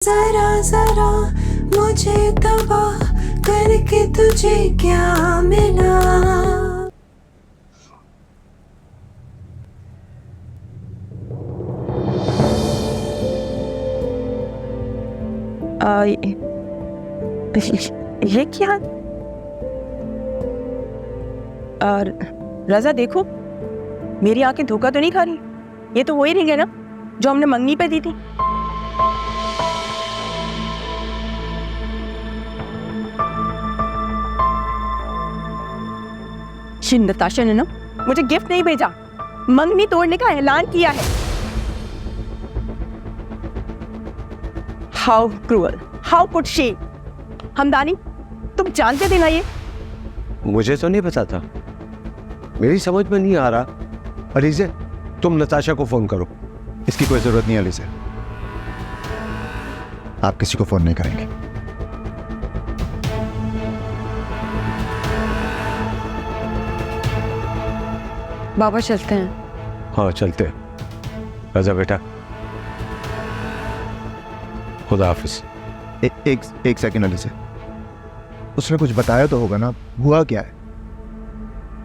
जरा जरा मुझे तबाह करके तुझे क्या मिला। ये क्या? और रजा देखो, मेरी आंखें धोखा तो नहीं खा रही। ये तो वही रिंग है ना जो हमने मंगनी पे दी थी। नताशा ने ना मुझे गिफ्ट नहीं भेजा, मंगनी तोड़ने का ऐलान किया है। How cruel, how could she. Hamdani, तुम जानते थे ना ये? मुझे तो नहीं पता था, मेरी समझ में नहीं आ रहा। अलीज़े, तुम नताशा को फोन करो। इसकी कोई जरूरत नहीं अलीज़े, आप किसी को फोन नहीं करेंगे। बाबा चलते हैं। हाँ चलते हैं। रजा बेटा, खुदा हाफिज। एक सेकंड अलीज़े, उसने कुछ बताया तो होगा ना, हुआ क्या है?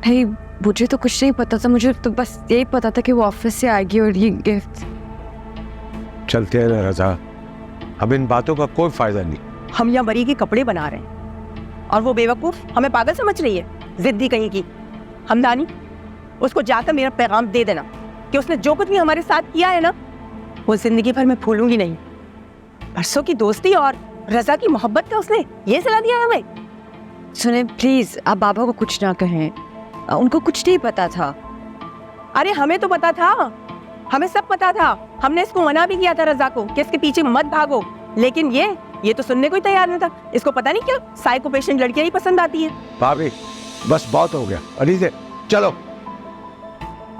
भाई मुझे तो कुछ नहीं पता था, मुझे तो बस यही पता था कि वो ऑफिस से आएगी और ये गिफ्ट। चलते हैं ना रजा, अब इन बातों का कोई फायदा नहीं। हम यहाँ मरी के कपड़े बना रहे हैं और वो बेवकूफ हमें पागल समझ रही है, जिद्दी कहीं की। हमदानी, उसको जाकर मेरा पैगाम दे देना कि उसने जो कुछ भी हमारे साथ किया है ना, वो जिंदगी भर मैं भूलूंगी नहीं। परसों की दोस्ती और रजा की मोहब्बत का उसने ये सलाह दिया हमें। सुने प्लीज, आप बाबा को कुछ ना कहें, उनको कुछ नहीं पता था। अरे हमें तो पता था, हमें सब पता था। हमने इसको मना भी किया था रजा को कि इसके पीछे मत भागो, लेकिन ये तो सुनने को ही तैयार नहीं था। इसको पता नहीं क्यों साइको पेशेंट लड़कियां ही पसंद आती है। भाभी बस बहुत हो गया। अलीज़े चलो।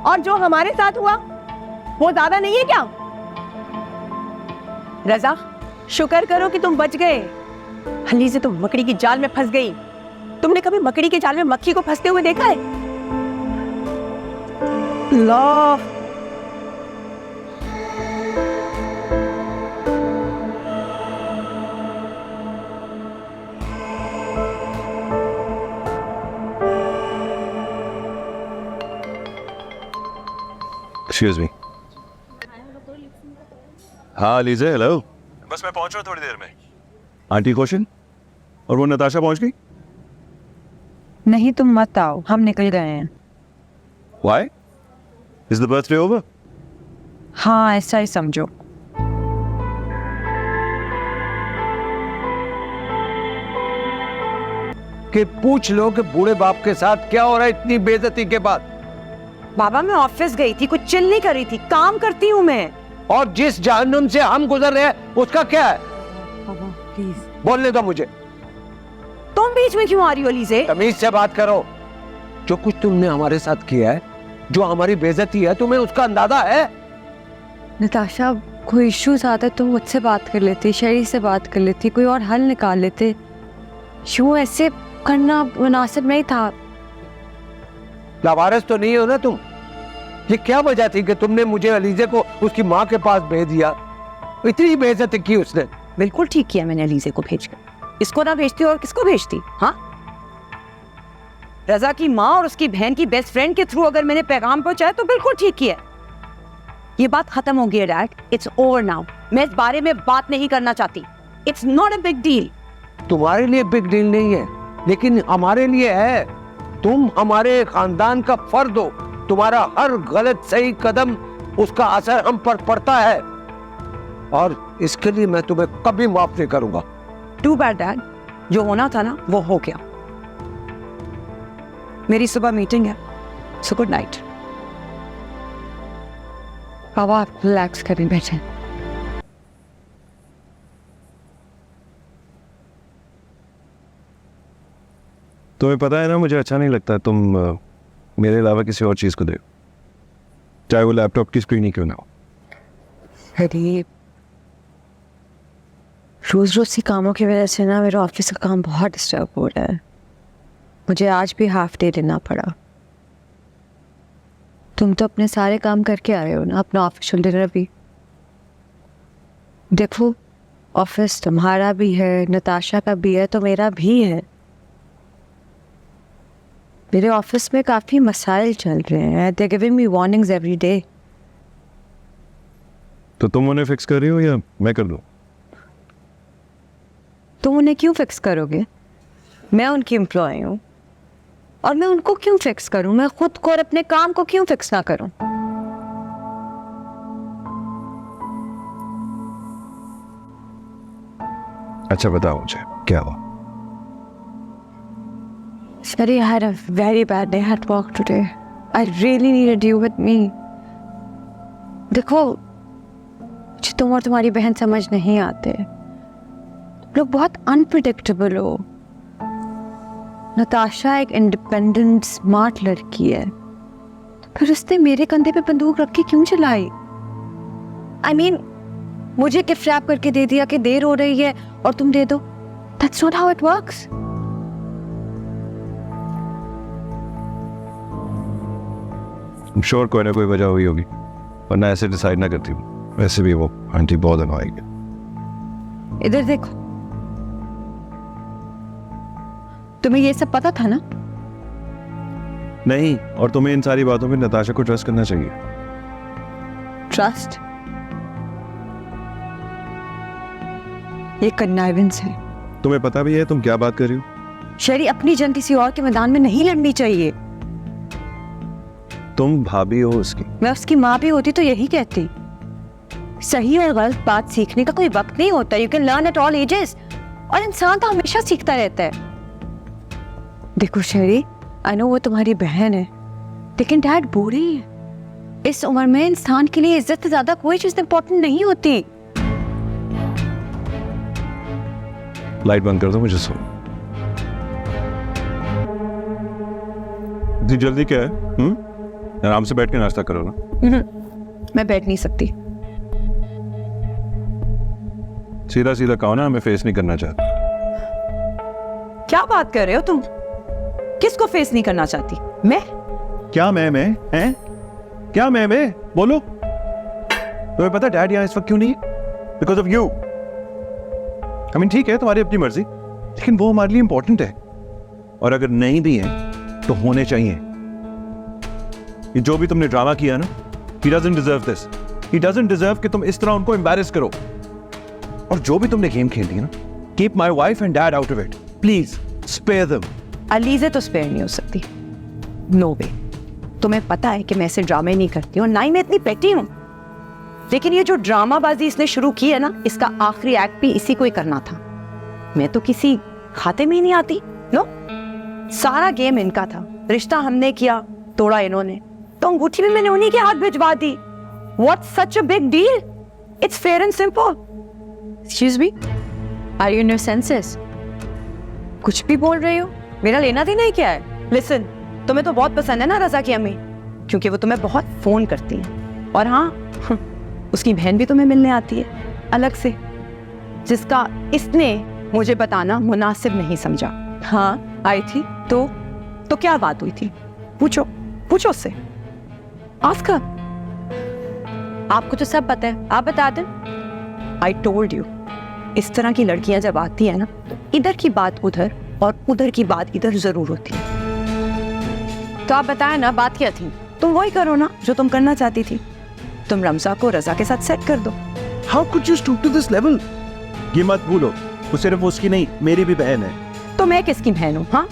और जो हमारे साथ हुआ वो ज्यादा नहीं है क्या? रजा, शुक्र करो कि तुम बच गए। हली से तुम मकड़ी की जाल में फंस गई। तुमने कभी मकड़ी के जाल में मक्खी को फंसते हुए देखा है? ला एक्सक्यूज मी। हाँ अलीज़े, हेलो। बस मैं पहुंच रहा हूं थोड़ी देर में। आंटी क्वेश्चन और वो नताशा पहुंच गई? नहीं तुम मत आओ, हम निकल गए हैं। Why? Is the birthday over? हाँ ऐसा ही समझो। कि पूछ लो कि बूढ़े बाप के साथ क्या हो रहा है इतनी बेइज्जती के बाद। बाबा, मैं ऑफिस गई थी, कुछ चिल नहीं कर रही थी, काम करती हूँ मैं। और जिस जहन्नुम से हम गुजर रहे हैं उसका क्या है? बाबा प्लीज। बोलने दो मुझे। तुम बीच में क्यों आ रही हो अलीज़े? तमीज से बात करो। जो कुछ तुमने हमारे साथ किया है, जो हमारी बेइज्जती है, तुम्हें उसका अंदाजा है? नताशा, कोई इश्यूज आता तो मुझसे बात कर लेती, शरीर से बात कर लेती, कोई और हल निकाल लेते। यूं ऐसे करना मुनासिब नहीं था। लावारिस तो नहीं हो ना तुम? ये क्या वजह थी कि तुमने मुझे अलीज़े को उसकी माँ के पास भेज दिया? इतनी बेइज्जती की उसने। बिल्कुल ठीक किया मैंने अलीज़े को भेजकर। इसको ना भेजती और किसको भेजती? हाँ, रजा की माँ और उसकी बहन की बेस्ट फ्रेंड के थ्रू अगर मैंने पैगाम पहुंचाया तो बिल्कुल ठीक किया। ये बात खत्म हो गई है डैड, इट्स ओवर नाउ। मैं इस बारे में बात नहीं करना चाहती। It's not a big deal. तुम्हारे लिए बिग डील नहीं है, लेकिन हमारे लिए है। तुम हमारे खानदान का फर्द हो। तुम्हारा हर गलत सही कदम, उसका असर हम पर पड़ता है, और इसके लिए मैं तुम्हें कभी माफ नहीं करूंगा। टू बैड डैड, जो होना था ना वो हो गया। मेरी सुबह मीटिंग है, सो गुड नाइट। बाबा आप रिलैक्स करें, बैठे। तुम्हें पता है ना, मुझे अच्छा नहीं लगता तुम मेरे अलावा किसी और चीज को देखो, चाहे वो लैपटॉप की स्क्रीन ही क्यों ना हो। अरे रोज रोज की कामों की वजह से ना मेरा ऑफिस का काम बहुत डिस्टर्ब हो रहा है। मुझे आज भी हाफ डे लेना पड़ा। तुम तो अपने सारे काम करके आ रहे हो ना, अपना ऑफिशियल डिनर भी। देखो ऑफिस तुम्हारा भी है, नताशा का भी है, तो मेरा भी है। मेरे ऑफिस में काफ़ी मसाइल चल रहे हैं। They giving me warnings every day. तो तुम उन्हें फिक्स कर रही हो या मैं कर दूं? तुम उन्हें क्यों फिक्स करोगे? मैं उनकी एम्प्लॉय हूँ और मैं उनको क्यों फिक्स करूँ? मैं खुद को और अपने काम को क्यों फिक्स ना करूँ? अच्छा बताओ मुझे क्या हुआ? Sorry, I had a very bad day at work today. I really needed you with me. देखो, मुझे तुम और तुम्हारी बहन समझ नहीं आते। तुम लोग बहुत अनप्रिडिक्टेबल हो। नताशा एक इंडिपेंडेंट स्मार्ट लड़की है, फिर उसने मेरे कंधे पे बंदूक रख के क्यों चलाई? I mean, मुझे गिफ्ट रैप करके दे दिया कि देर हो रही है और तुम दे दो। That's not how it works. Sure कोई ना कोई वजह हुई होगी, वरना ऐसे डिसाइड ना करती हूँ। वैसे भी वो आंटी बहुत अनोइंग है। इधर देखो, तुम्हें ये सब पता था ना? नहीं, और तुम्हें इन सारी बातों में नताशा को ट्रस्ट करना चाहिए। ट्रस्ट? ये कन्नाइवेंस है। तुम्हें पता भी है तुम क्या बात कर रही हो? शरी, अपनी जंग किसी और के मैदान में नहीं लड़नी चाहिए। तुम भाभी हो उसकी। मैं उसकी माँ भी होती तो यही कहती। सही और गलत बात सीखने का कोई वक्त नहीं होता। You can learn at all ages, और इंसान तो हमेशा सीखता रहता है। देखो शरी, आई नो वो तुम्हारी बहन है, लेकिन डैड बूढ़े हैं। इस उम्र में इंसान के लिए इज्जत से ज्यादा कोई चीज इंपॉर्टेंट नहीं होती। लाइट बंद कर दो, मुझे सो। जी जल्दी क्या है? आराम से बैठ के नाश्ता करो ना। मैं बैठ नहीं सकती। सीधा सीधा कहो ना, हमें फेस नहीं करना चाहता। क्या बात कर रहे हो तुम? किसको फेस नहीं करना चाहती? मैं? क्या मैं हैं? क्या मैं बोलो। तुम्हें पता डैड यहाँ इस वक्त क्यों नहीं? Because of you. I mean ठीक है, तुम्हारी अपनी मर्जी, लेकिन वो हमारे लिए इंपॉर्टेंट है। और अगर नहीं भी है तो होने चाहिए। ये जो भी तुमने ड्रामा किया ना, he doesn't deserve this. He doesn't deserve कि तुम इस तरह उनको एम्बैरेस करो। और जो भी तुमने गेम खेल दी ना, keep my wife and dad out of it. Please, spare them. Alizeh तो स्पेयर नहीं हो सकती। नो वे। तुम्हें पता है कि मैं ऐसे ड्रामे नहीं करती हूँ, ना ही मैं इतनी पेटी हूँ। लेकिन ये जो ड्रामाबाजी इसने शुरू की है ना, इसका आखिरी एक्ट भी इसी को ही करना था। मैं तो किसी खाते में ही नहीं आती। नो, सारा गेम इनका था। रिश्ता हमने किया, तोड़ा इन्होंने, तो अंगूठी भी मैंने उन्हीं के हाथ भिजवा दी। What's such a big deal? It's fair and simple. Excuse me? Are you in your senses? कुछ भी बोल रही हो? मेरा लेना देना ही क्या है? Listen, तुम्हें तो बहुत पसंद है ना रजा की अम्मी, क्योंकि वो तुम्हें बहुत फोन करती हैं। और हाँ, उसकी बहन भी तुम्हें मिलने आती है अलग से, जिसका इसने मुझे बताना मुनासिब नहीं समझा। हाँ आई थी, तो क्या बात हुई थी? पूछो उससे। Ask her. आपको तो सब पता है, आप बता दें। आई टोल्ड यू, इस तरह की लड़कियां जब आती है ना, इधर की बात उधर और उधर की बात इधर जरूर होती है। तो आप बताएं ना, बात क्या थी? तुम वही करो ना जो तुम करना चाहती थी। तुम रमजा को रजा के साथ सेट कर दो। How could you stoop to this level? ये मत भूलो, वो सिर्फ उसकी नहीं, मेरी भी बहन है। तो मैं किसकी बहन हूँ? हाँ,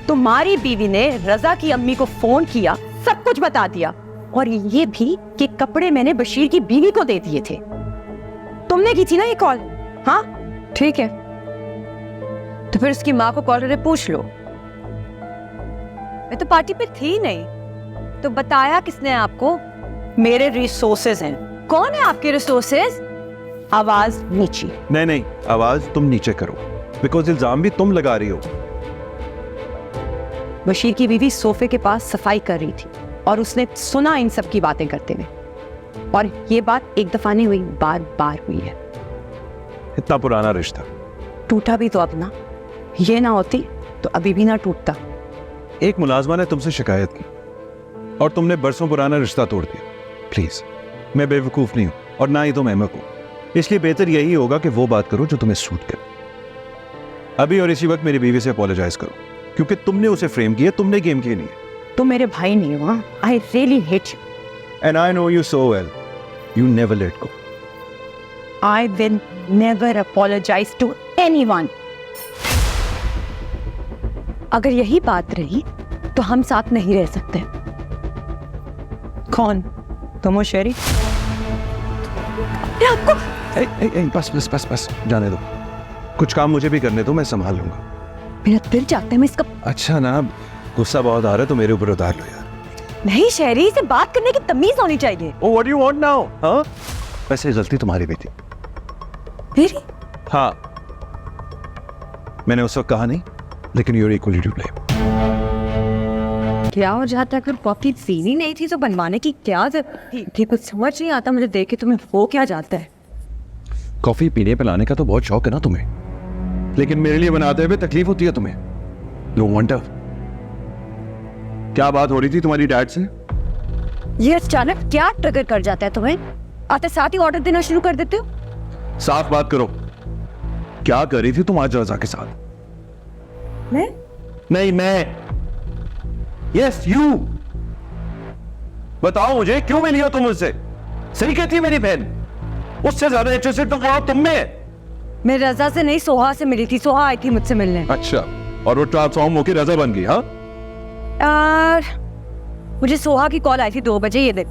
तुम्हारी बीवी ने रजा की अम्मी को फोन किया, सब कुछ बता दिया, और ये भी कि कपड़े मैंने बशीर की बीवी को दे दिए थे। तुमने की थी ना ये कॉल? हाँ ठीक है, तो फिर उसकी माँ को कॉल करके पूछ लो। मैं तो पार्टी पे थी नहीं, तो बताया किसने आपको? मेरे रिसोर्सेज हैं। कौन है आपके रिसोर्सेज? आवाज नीचे। नहीं, आवाज तुम नीचे करो, बिकॉज इल्जाम भी तुम लगा रही हो। बशीर की बीवी सोफे के पास सफाई कर रही थी और उसने सुना इन सब की बातें करते हुए, और ये बात एक दफा नहीं हुई, बार बार हुई है। इतना पुराना रिश्ता टूटा भी तो अब ना, ये ना होती तो अभी भी ना टूटता। एक मुलाजमा ने तुमसे शिकायत की और तुमने बरसों पुराना रिश्ता तोड़ दिया। प्लीज, मैं बेवकूफ नहीं हूं और ना ही तुम अहमक हो। इसलिए बेहतर यही होगा कि वो बात करो जो तुम्हें सूट करे। अभी और इसी वक्त मेरी बीवी से अपोलोजाइज करो, क्योंकि तुमने उसे फ्रेम किया, तुमने गेम खेली है। तुम मेरे भाई नहीं हो। I really hate you and I know you so well, you never let go. I will never apologise to anyone. अगर यही बात रही तो हम साथ नहीं रह सकते। कौन? तुम हो शेरी? बस जाने दो, कुछ काम मुझे भी करने दो, मैं संभाल लूंगा। मेरा दिल चाहता है मैं इसका। अच्छा ना, गुस्सा बहुत आ रहा है तो मेरे ऊपर उतार लो यार। नहीं शेरी, इसे बात करने की तमीज होनी चाहिए। Oh, what do you want now? हाँ? वैसे गलती तुम्हारी भी थी। मेरी? हाँ, मैंने उस वक्त कहा नहीं, लेकिन you're equally to blame। क्या हो जाता अगर कॉफी पीनी नहीं थी तो बनवाने की क्या जरूरत थी? कुछ समझ नहीं आता मुझे देख के तुम्हें हो क्या जाता है। कॉफी पीने पिलाने का तो बहुत शौक है ना तुम्हें, लेकिन मेरे लिए बनाते हुए तकलीफ होती है तुम्हें। No wonder. क्या बात हो रही थी तुम्हारी डैड से? ये अचानक क्या ट्रिगर कर जाता है तुम्हें? आते साथ ही ऑर्डर देना शुरू कर देते हो। साफ बात करो, क्या कर रही थी तुम आज रजा के साथ? मैं? नहीं मैं। Yes you. बताओ मुझे, क्यों मिली हो तुम मुझसे? सही कहती है मेरी बहन, उससे ज्यादा इंटरेस्टेड तो वो तुम में है। मैं रजा से नहीं सोहा से मिली थी। सोहा आई थी मुझसे मिलने। अच्छा, और वो ट्रांसफॉर्म होकर रजा बन गई? हाँ यार, मुझे सोहा की कॉल आई थी 2 बजे। ये देख,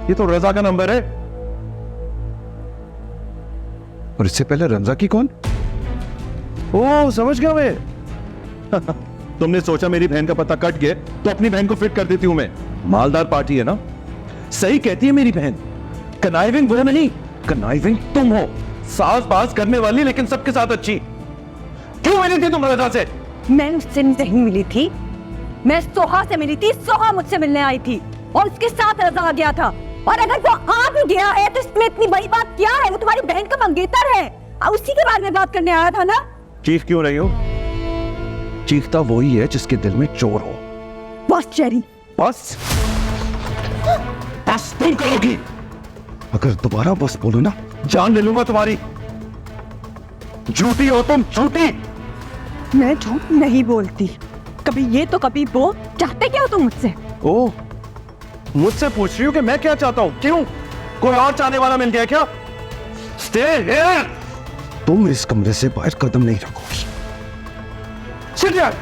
ये तो रजा का नंबर है। और इससे पहले रमजा की कॉल? ओह समझ गया मैं। तुमने सोचा मेरी बहन का पता कट गया तो अपनी बहन को फिट कर देती हूं मैं। मालदार पार्टी है ना। सही कहती है मेरी बहन, कनाइविंग वो नहीं, कनाइविंग तुम हो। सास बास करने वाली लेकिन सबके साथ अच्छी। क्यों मिली थी तुम रजा से? मैं उससे नहीं मिली थी, मैं सोहा से मिली थी। सोहा मुझसे मिलने आई थी और उसके साथ रजा आ गया था। और अगर वो आ भी गया है तो इसमें इतनी बड़ी बात क्या है? वो तुम्हारी बहन का मंगेतर है और उसी के बारे में बात करने आया था ना। चीख क्यों रही हो? चीखता वही है जिसके दिल में चोर हो। बस चेरी, बस बस तुम करोगी। अगर दोबारा बस बोलो ना, जान ले लूंगा तुम्हारी। झूठी हो तुम, झूठी। मैं झूठ नहीं बोलती। कभी ये तो कभी वो। चाहते क्या हो तुम मुझसे? ओह, मुझसे पूछ रही हो कि मैं क्या चाहता हूं? क्यों, कोई और चाहने वाला मिल गया क्या? Stay here. तुम इस कमरे से बाहर कदम नहीं रखोगी। Sit down.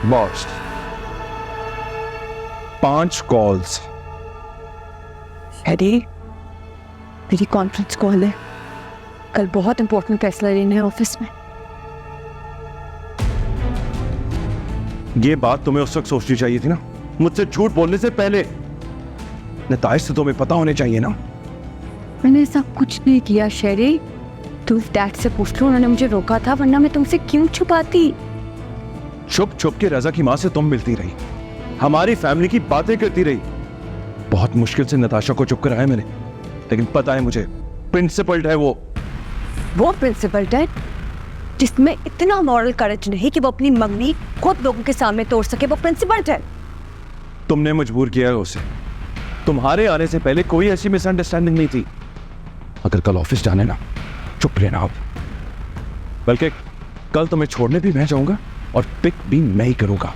Boss, 5 calls. Eddie, मेरी कॉन्फ्रेंस कॉल है, कल बहुत इंपॉर्टेंट फैसला लेना है ऑफिस में। ये बात तुम्हें उस वक्त सोचनी चाहिए थी ना, मुझसे झूठ बोलने से पहले। नताइज तो तुम्हें पता होने चाहिए ना। मैंने ऐसा कुछ नहीं किया शेरी। तुम डैड से पूछ लो, उन्होंने मुझे रोका था, वरना मैं तुमसे क्यों छुपाती? छुप छुप के रजा की माँ से तुम मिलती रही, हमारी फैमिली की बातें करती रही। बहुत मुश्किल से नताशा को चुप कराया मैंने, लेकिन पता है मुझे, प्रिंसिपल्ड है वो प्रिंसिपल डैड जिसमें इतना मॉरल करेज नहीं कि वो अपनी मंगनी खुद लोगों के सामने तोड़ सके, वो प्रिंसिपल डैड। तुमने मजबूर किया है उसे। तुम्हारे आने से पहले कोई ऐसी मिसअंडरस्टैंडिंग नहीं थी। अगर कल ऑफिस जाने ना, चुप रहना आप। बल्कि कल तुम्हें छोड़ने भी मैं जाऊंगा और पिक भी मैं ही करूंगा।